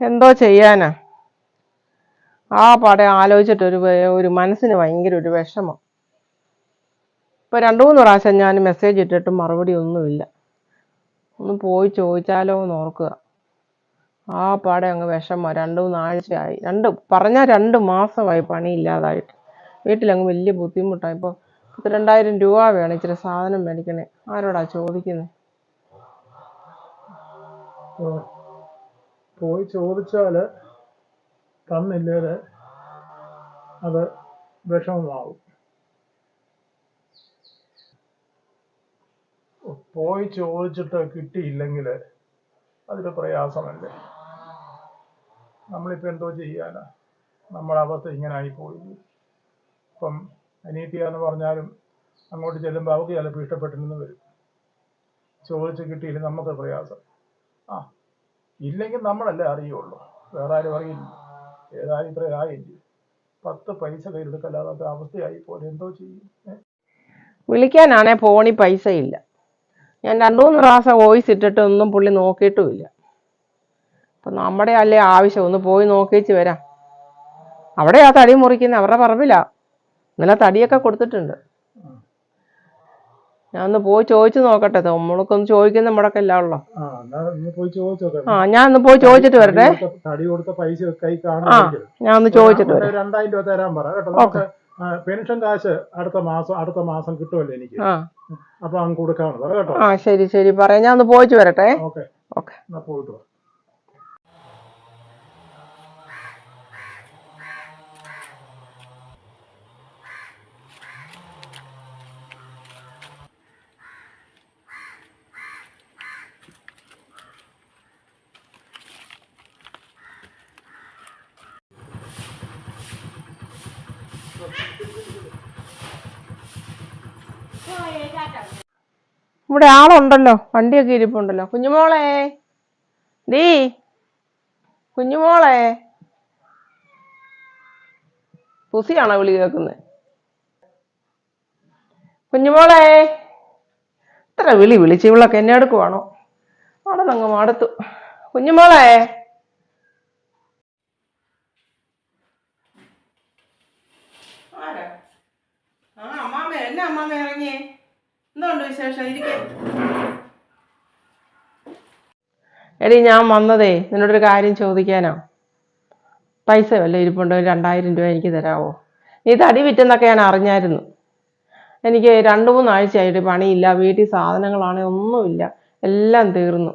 എന്തോ ചെയ്യാനാ? ആ പാടെ ആലോചിച്ചിട്ട് ഒരു മനസ്സിന് ഭയങ്കര ഒരു വിഷമം. ഇപ്പൊ 2-3 പ്രാവശ്യം ഞാൻ മെസ്സേജ് ഇട്ടിട്ടും മറുപടി ഒന്നുമില്ല. ഒന്ന് പോയി ചോദിച്ചാലോ എന്ന് ഓർക്കുക. ആ പാടെ അങ്ങ് വിഷമം. 2-3 ആഴ്ചയായി, പറഞ്ഞാൽ 2 മാസമായി പണിയില്ലാതായിട്ട്. വീട്ടിലങ്ങ് വലിയ ബുദ്ധിമുട്ടായി. ഇപ്പോൾ 2000 രൂപ വേണം ഇച്ചിരി സാധനം മേടിക്കണേ. ആരോടാ ചോദിക്കുന്നത്? പോയി ചോദിച്ചാല് തന്നില്ലേ അത് വിഷമമാവും. പോയി ചോദിച്ചിട്ട് കിട്ടിയില്ലെങ്കിൽ അതൊരു പ്രയാസമല്ലേ. നമ്മളിപ്പോൾ എന്തോ ചെയ്യാനാ? നമ്മുടെ അവസ്ഥ ഇങ്ങനെ ആയിപ്പോയി. ഇപ്പം അനീതിയാന്ന് പറഞ്ഞാലും അങ്ങോട്ട് ചെല്ലുമ്പോൾ അവർക്ക് ചിലപ്പോൾ ഇഷ്ടപ്പെട്ടില്ലെന്ന് വരും. ചോദിച്ച് കിട്ടിയില്ലെങ്കിൽ നമുക്ക് പ്രയാസം. ഇല്ലെങ്കിൽ നമ്മളല്ലേ അറിയുള്ളൂ, വേറെ ആരും അറിയില്ല. ഏതായാലും ഇത്ര ആയില്ലേ, 10 പൈസ കയ്യിലെടുക്കല്ലാത്ത അവസ്ഥയായി പോലെ. എന്തോ ചെയ്യും? വിളിക്കാനാണെ ഫോണിൽ പൈസ ഇല്ല. ഞാൻ 2-3 പ്രാവശ്യം വോയിസ് ഇട്ടിട്ട് ഒന്നും പുള്ളി നോക്കിയിട്ടുമില്ല. അപ്പം നമ്മുടെ അല്ലേ ആവശ്യം, ഒന്ന് പോയി നോക്കിച്ച് വരാം. അവിടെ ആ തടി മുറിക്കുന്നത് അവരുടെ പറമ്പിലാ. ഇന്നലെ തടിയൊക്കെ കൊടുത്തിട്ടുണ്ട്. ഞാൻ ഒന്ന് പോയി ചോദിച്ചു നോക്കട്ടെ. നമ്മൾക്കൊന്ന് ചോദിക്കുന്ന മുടക്കല്ല ഉള്ളോ. ഞാൻ ഒന്ന് പോയി ചോദിച്ചിട്ട് വരട്ടെ. ഞാൻ ഒന്ന് ചോദിച്ചിട്ട് വരാം. 2000 രൂപ തരാൻ പറ കേട്ടോ. പെൻഷൻ കാശ് അടുത്ത മാസം കിട്ടുമല്ലോ എനിക്ക്. അപ്പൊ അങ്ങ് കൊടുക്കാമെന്ന് പറ കേട്ടോ. ശരി ശരി, പറയാം. ഞാൻ ഒന്ന് പോയിച്ചു വരട്ടെ. ഓക്കെ, പോയിട്ട് വാ. ഇവിടെ ആളുണ്ടല്ലോ, വണ്ടിയൊക്കെ ഇരിപ്പുണ്ടല്ലോ. കുഞ്ഞുമോളെ, കുഞ്ഞുമോളെ, പുസിയാണോ വിളി കേൾക്കുന്നത്? കുഞ്ഞുമോളെ, ഇത്ര വിളിച്ച് ഇവളൊക്കെ എന്നെ എടുക്കുവാണോ? അവിടെ അങ്ങ് മടുത്തു. കുഞ്ഞുമോളെ, അമ്മാമ എന്നെ അമ്മാമ ഇറങ്ങിയേ. എന്തുകൊണ്ട് വിശേഷം? എടി, ഞാൻ വന്നതേ നിന്നോടൊരു കാര്യം ചോദിക്കാനോ. പൈസ വല്ല ഇരിപ്പുണ്ടോ? 2000 രൂപ എനിക്ക് തരാമോ? നീ തടി വിറ്റെന്നൊക്കെ ഞാൻ അറിഞ്ഞായിരുന്നു. എനിക്ക് 2-3 ആഴ്ചയായിട്ട് പണിയില്ല. വീട്ടിൽ സാധനങ്ങളാണെങ്കിൽ ഒന്നുമില്ല, എല്ലാം തീർന്നു.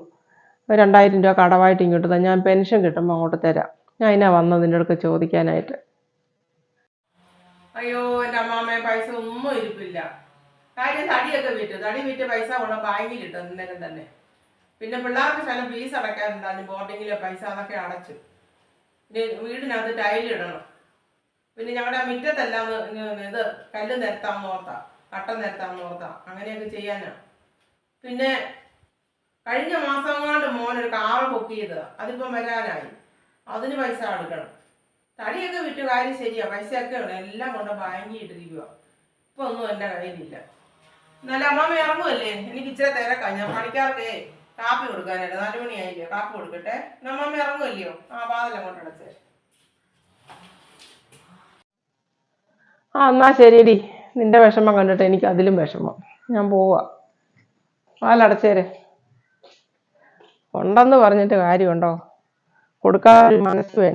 2000 രൂപ കടമായിട്ട് ഇങ്ങോട്ട് തന്നെ. ഞാൻ പെൻഷൻ കിട്ടുമ്പോൾ അങ്ങോട്ട് തരാം. ഞാൻ അതിനാ വന്നത് നിൻ്റെ അടുത്ത് ചോദിക്കാനായിട്ട്. അയ്യോ എൻ്റെ അമ്മാമ്മയെ, പൈസ ഒന്നും ഇരിപ്പില്ല. കാര്യം തടി വിറ്റ് പൈസ കൊണ്ട് ബാങ്കിലിട്ടു ഇന്നലെ തന്നെ. പിന്നെ പിള്ളേർക്ക് ശലം ഫീസ് അടയ്ക്കാനുണ്ടായിരുന്നു, ബോർഡിങ്ങിലെ പൈസ, അതൊക്കെ അടച്ചു. വീടിനകത്ത് ടൈലിടണം. പിന്നെ ഞങ്ങളുടെ മുറ്റത്തെല്ലാം ഇത് കല്ല് നിരത്താമെന്ന് ഓർത്താ, കട്ട നിരത്താമെന്ന് ഓർത്താ, അങ്ങനെയൊക്കെ ചെയ്യാനാ. പിന്നെ കഴിഞ്ഞ മാസം കൊണ്ട് മോനൊരു കാറ് ബുക്ക് ചെയ്തതാ, അതിപ്പം വരാനായി. അതിന് പൈസ എടുക്കണം. തടിയൊക്കെ വിറ്റ് കാര്യം ശരിയാ, പൈസയൊക്കെ ഉണ്ട്, എല്ലാം കൊണ്ട് ബാങ്കിൽ ഇട്ടിരിക്കുക. ഇപ്പൊ ഒന്നും എൻ്റെ കയ്യിലില്ല. എന്നാലും അമ്മാമ ഇറങ്ങുമല്ലേ, എനിക്ക് ഇച്ചിരി തിരക്കാം. ഞാൻ പണിക്കാർക്കേ കാപ്പി കൊടുക്കാനായിട്ട് 4 മണിയായില്ലേ, കാപ്പി കൊടുക്കട്ടെ. അമ്മാമ ഇറങ്ങുമല്ലയോ? വാതിൽ അങ്ങോട്ട് അടച്ചേ. എന്നാ ശരിയടി. നിന്റെ വിഷമം കണ്ടിട്ട് എനിക്ക് അതിലും വിഷമം. ഞാൻ പോവാ. വാതിലടച്ചേരെ. ഉണ്ടെന്ന് പറഞ്ഞിട്ട് കാര്യമുണ്ടോ? കൊടുക്കാൻ മനസ്സ് വേണ്ട.